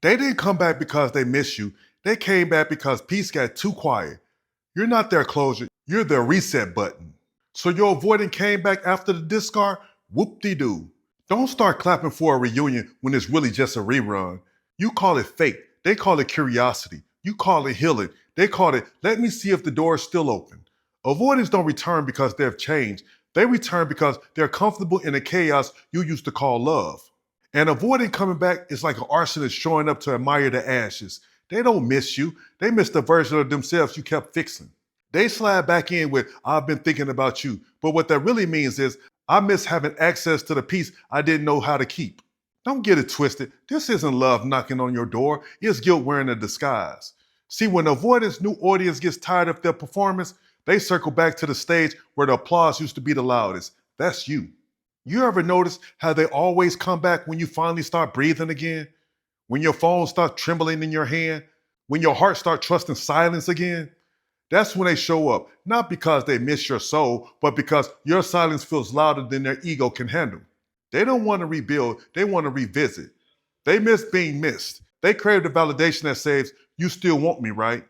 They didn't come back because they miss you. They came back because peace got too quiet. You're not their closure, you're their reset button. So your avoidant came back after the discard? Whoopty Doo. Don't start clapping for a reunion when it's really just a rerun. You call it fate, they call it curiosity. You call it healing, they call it, let me see if the door is still open. Avoidants don't return because they've changed. They return because they're comfortable in the chaos you used to call love. And avoidant coming back is like an arsonist showing up to admire the ashes. They don't miss you. They miss the version of themselves you kept fixing. They slide back in with, I've been thinking about you. But what that really means is, I miss having access to the peace I didn't know how to keep. Don't get it twisted. This isn't love knocking on your door. It's guilt wearing a disguise. See, when avoidant's new audience gets tired of their performance, they circle back to the stage where the applause used to be the loudest. That's you. You ever notice how they always come back when you finally start breathing again? When your phone starts trembling in your hand? When your heart starts trusting silence again? That's when they show up, not because they miss your soul, but because your silence feels louder than their ego can handle. They don't want to rebuild, they want to revisit. They miss being missed. They crave the validation that says, you still want me, right?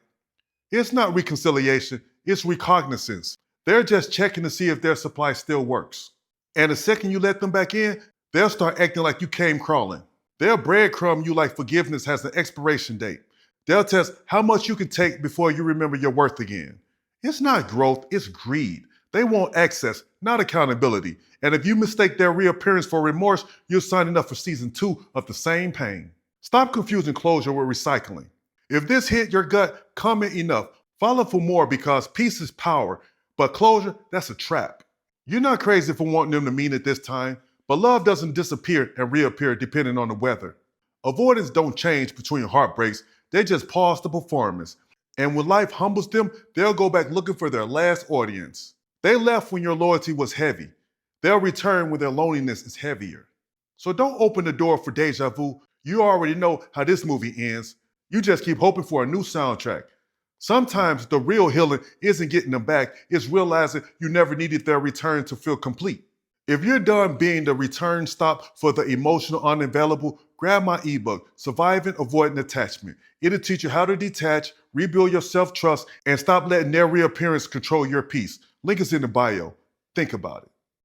It's not reconciliation, it's recognizance. They're just checking to see if their supply still works. And the second you let them back in, they'll start acting like you came crawling. They'll breadcrumb you like forgiveness has an expiration date. They'll test how much you can take before you remember your worth again. It's not growth, it's greed. They want access, not accountability. And if you mistake their reappearance for remorse, you're signing up for season 2 of the same pain. Stop confusing closure with recycling. If this hit your gut, comment enough. Follow for more because peace is power, but closure, that's a trap. You're not crazy for wanting them to mean it this time, but love doesn't disappear and reappear depending on the weather. Avoidants don't change between heartbreaks, they just pause the performance. And when life humbles them, they'll go back looking for their last audience. They left when your loyalty was heavy. They'll return when their loneliness is heavier. So don't open the door for deja vu. You already know how this movie ends. You just keep hoping for a new soundtrack. Sometimes the real healing isn't getting them back, it's realizing you never needed their return to feel complete. If you're done being the return stop for the emotional unavailable, grab my ebook, Surviving Avoidant Attachment. It'll teach you how to detach, rebuild your self-trust, and stop letting their reappearance control your peace. Link is in the bio. Think about it.